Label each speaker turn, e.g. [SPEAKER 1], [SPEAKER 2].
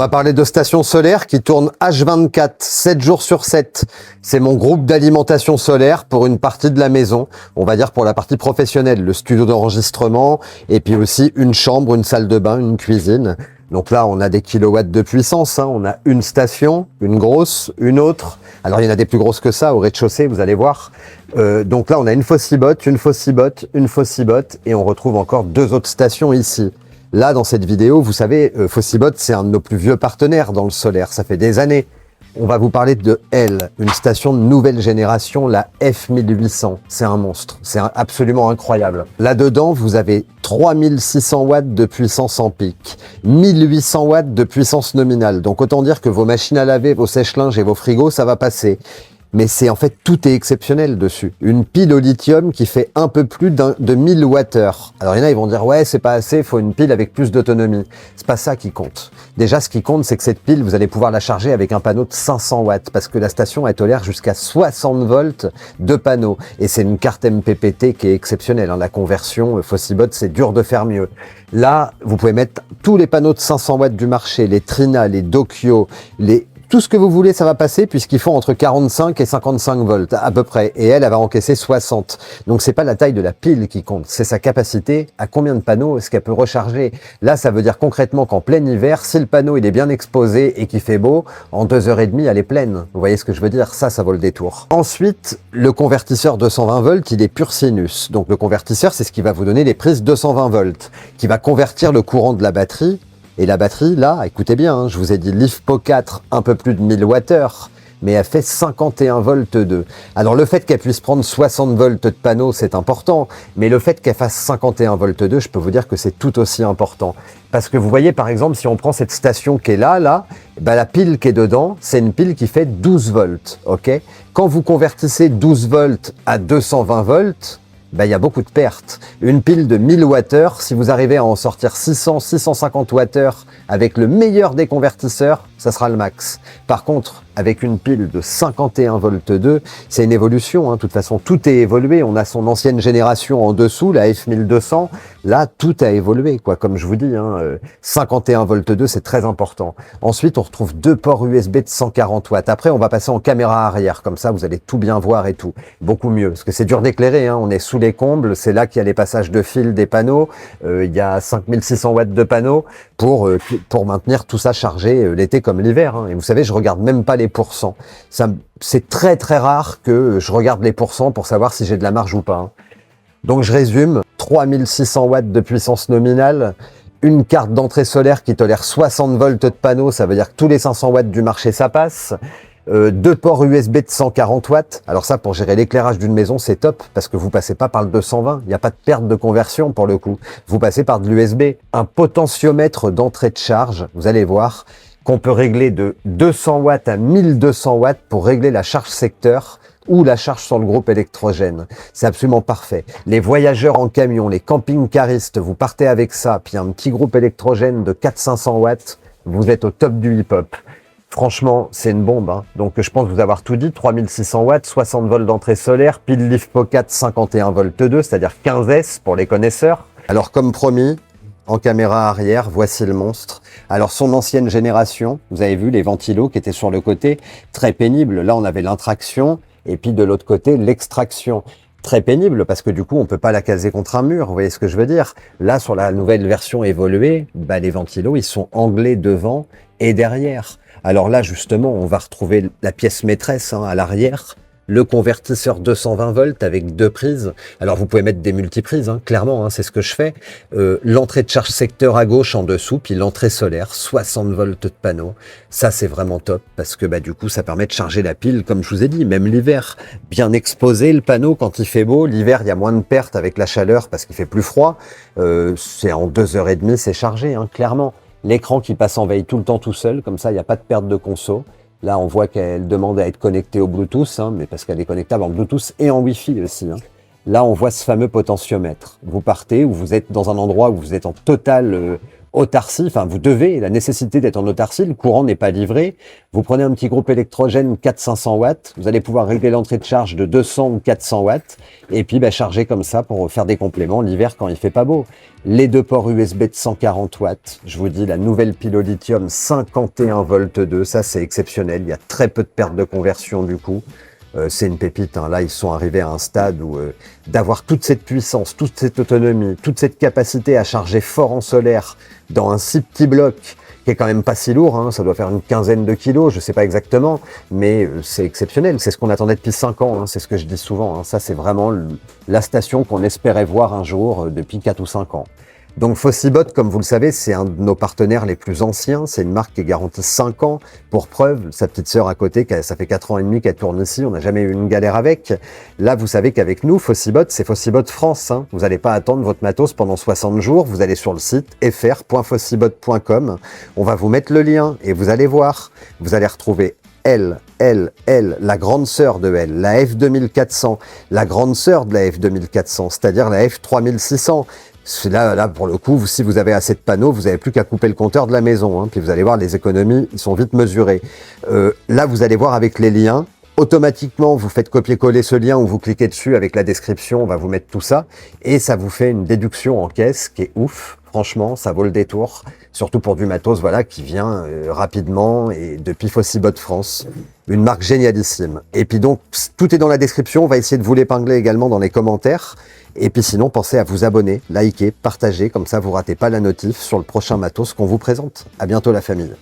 [SPEAKER 1] va parler de stations solaires qui tournent H24, 7 jours sur 7. C'est mon groupe d'alimentation solaire pour une partie de la maison. On va dire pour la partie professionnelle, le studio d'enregistrement et puis aussi une chambre, une salle de bain, une cuisine. Donc là, on a des kilowatts de puissance. On a une station, une grosse, une autre. Alors, il y en a des plus grosses que ça au rez-de-chaussée, vous allez voir. Donc là, on a une Faucibot, une Faucibot, une Faucibot et on retrouve encore 2 autres stations ici. Là, dans cette vidéo, vous savez, Faucibot, c'est un de nos plus vieux partenaires dans le solaire. Ça fait des années. On va vous parler de elle, une station de nouvelle génération, la F1800. C'est un monstre. C'est absolument incroyable. Là-dedans, vous avez 3600 watts de puissance en pic, 1800 watts de puissance nominale. Donc, autant dire que vos machines à laver, vos sèche-linges et vos frigos, ça va passer. Mais c'est en fait, tout est exceptionnel dessus. Une pile au lithium qui fait un peu plus de 1000 Wh. Alors il y en a, ils vont dire, ouais, c'est pas assez, il faut une pile avec plus d'autonomie. C'est pas ça qui compte. Déjà, ce qui compte, c'est que cette pile, vous allez pouvoir la charger avec un panneau de 500 watts, parce que la station, elle tolère jusqu'à 60 volts de panneau. Et c'est une carte MPPT qui est exceptionnelle. La conversion Faucibot, c'est dur de faire mieux. Là, vous pouvez mettre tous les panneaux de 500 watts du marché, les Trina, les Dokyo, tout ce que vous voulez, ça va passer puisqu'ils font entre 45 et 55 volts à peu près. Et elle va encaisser 60. Donc c'est pas la taille de la pile qui compte, c'est sa capacité. À combien de panneaux est-ce qu'elle peut recharger? Là, ça veut dire concrètement qu'en plein hiver, si le panneau il est bien exposé et qu'il fait beau, en 2h30, elle est pleine. Vous voyez ce que je veux dire? Ça vaut le détour. Ensuite, le convertisseur 220 volts, il est pur sinus. Donc le convertisseur, c'est ce qui va vous donner les prises 220 volts, qui va convertir le courant de la batterie. Et la batterie, là, écoutez bien, je vous ai dit LiFePO 4, un peu plus de 1000 Wh, mais elle fait 51 volts 2. Alors le fait qu'elle puisse prendre 60 volts de panneau, c'est important, mais le fait qu'elle fasse 51 volts 2, je peux vous dire que c'est tout aussi important. Parce que vous voyez, par exemple, si on prend cette station qui est là, la pile qui est dedans, c'est une pile qui fait 12 volts, ok? Quand vous convertissez 12 volts à 220 volts, il y a beaucoup de pertes. Une pile de 1000 Wh, si vous arrivez à en sortir 600, 650 Wh avec le meilleur des convertisseurs, ça sera le max. Par contre, avec une pile de 51 volts 2, c'est une évolution. De toute façon, tout est évolué. On a son ancienne génération en dessous, la F1200. Là, tout a évolué, quoi. Comme je vous dis, 51 volts 2, c'est très important. Ensuite, on retrouve 2 ports USB de 140 watts. Après, on va passer en caméra arrière. Comme ça, vous allez tout bien voir et tout. Beaucoup mieux. Parce que c'est dur d'éclairer, On est sous les combles. C'est là qu'il y a les passages de fil des panneaux. Il y a 5600 watts de panneaux pour maintenir tout ça chargé l'été comme l'hiver. Et vous savez, je regarde même pas les pourcents. C'est très très rare que je regarde les pourcents pour savoir si j'ai de la marge ou pas. Donc je résume, 3600 watts de puissance nominale, une carte d'entrée solaire qui tolère 60 volts de panneau, ça veut dire que tous les 500 watts du marché ça passe, 2 ports USB de 140 watts, alors ça pour gérer l'éclairage d'une maison c'est top, parce que vous passez pas par le 220, il n'y a pas de perte de conversion pour le coup, vous passez par de l'USB, un potentiomètre d'entrée de charge, vous allez voir, qu'on peut régler de 200 watts à 1200 watts pour régler la charge secteur ou la charge sur le groupe électrogène. C'est absolument parfait. Les voyageurs en camion, les camping-caristes, vous partez avec ça, puis un petit groupe électrogène de 400-500 watts, vous êtes au top du hip-hop. Franchement, c'est une bombe. Donc je pense vous avoir tout dit, 3600 watts, 60 volts d'entrée solaire, pile LiFePO 4, 51 volts 2, c'est-à-dire 15S pour les connaisseurs. Alors comme promis, en caméra arrière, voici le monstre. Alors son ancienne génération, vous avez vu les ventilos qui étaient sur le côté, très pénible. Là on avait l'intraction et puis de l'autre côté l'extraction. Très pénible parce que du coup on peut pas la caser contre un mur, vous voyez ce que je veux dire? Là sur la nouvelle version évoluée, les ventilos ils sont anglais devant et derrière. Alors là justement on va retrouver la pièce maîtresse à l'arrière. Le convertisseur 220 volts avec 2 prises. Alors vous pouvez mettre des multiprises, clairement, c'est ce que je fais. L'entrée de charge secteur à gauche en dessous, puis l'entrée solaire, 60 volts de panneau. Ça c'est vraiment top parce que du coup ça permet de charger la pile, comme je vous ai dit, même l'hiver. Bien exposé le panneau quand il fait beau. L'hiver il y a moins de pertes avec la chaleur parce qu'il fait plus froid. C'est en 2h30 c'est chargé, clairement. L'écran qui passe en veille tout le temps tout seul, comme ça il n'y a pas de perte de conso. Là, on voit qu'elle demande à être connectée au Bluetooth, mais parce qu'elle est connectable en Bluetooth et en Wi-Fi aussi. Là, on voit ce fameux potentiomètre. Vous partez ou vous êtes dans un endroit où vous êtes en totale autarcie, enfin vous devez, la nécessité d'être en autarcie, le courant n'est pas livré, vous prenez un petit groupe électrogène 400-500 watts, vous allez pouvoir régler l'entrée de charge de 200 ou 400 watts, et puis charger comme ça pour faire des compléments l'hiver quand il fait pas beau. Les 2 ports USB de 140 watts, je vous dis la nouvelle pile au lithium 51 volts 2, ça c'est exceptionnel, il y a très peu de perte de conversion du coup. C'est une pépite, hein. Là ils sont arrivés à un stade où d'avoir toute cette puissance, toute cette autonomie, toute cette capacité à charger fort en solaire dans un si petit bloc qui est quand même pas si lourd, hein. Ça doit faire une quinzaine de kilos, je sais pas exactement, mais c'est exceptionnel, c'est ce qu'on attendait depuis 5 ans, hein. C'est ce que je dis souvent, hein. Ça c'est vraiment la station qu'on espérait voir un jour depuis 4 ou 5 ans. Donc Fossibot, comme vous le savez, c'est un de nos partenaires les plus anciens. C'est une marque qui est garantie 5 ans. Pour preuve, sa petite sœur à côté, ça fait 4 ans et demi qu'elle tourne ici. On n'a jamais eu une galère avec. Là, vous savez qu'avec nous, Fossibot, c'est Fossibot France, hein. Vous n'allez pas attendre votre matos pendant 60 jours. Vous allez sur le site fr.fossibot.com. On va vous mettre le lien et vous allez voir. Vous allez retrouver la grande sœur de elle, la F2400, la grande sœur de la F2400, c'est-à-dire la F3600. Là, pour le coup, si vous avez assez de panneaux, vous n'avez plus qu'à couper le compteur de la maison, hein, puis vous allez voir, les économies, ils sont vite mesurées. Là, vous allez voir avec les liens, automatiquement, vous faites copier-coller ce lien ou vous cliquez dessus avec la description, on va vous mettre tout ça, et ça vous fait une déduction en caisse qui est ouf. Franchement, ça vaut le détour, surtout pour du matos, voilà, qui vient rapidement et depuis Fossibot France, une marque génialissime. Et puis donc, tout est dans la description, on va essayer de vous l'épingler également dans les commentaires. Et puis sinon, pensez à vous abonner, liker, partager, comme ça vous ratez pas la notif sur le prochain matos qu'on vous présente. À bientôt la famille.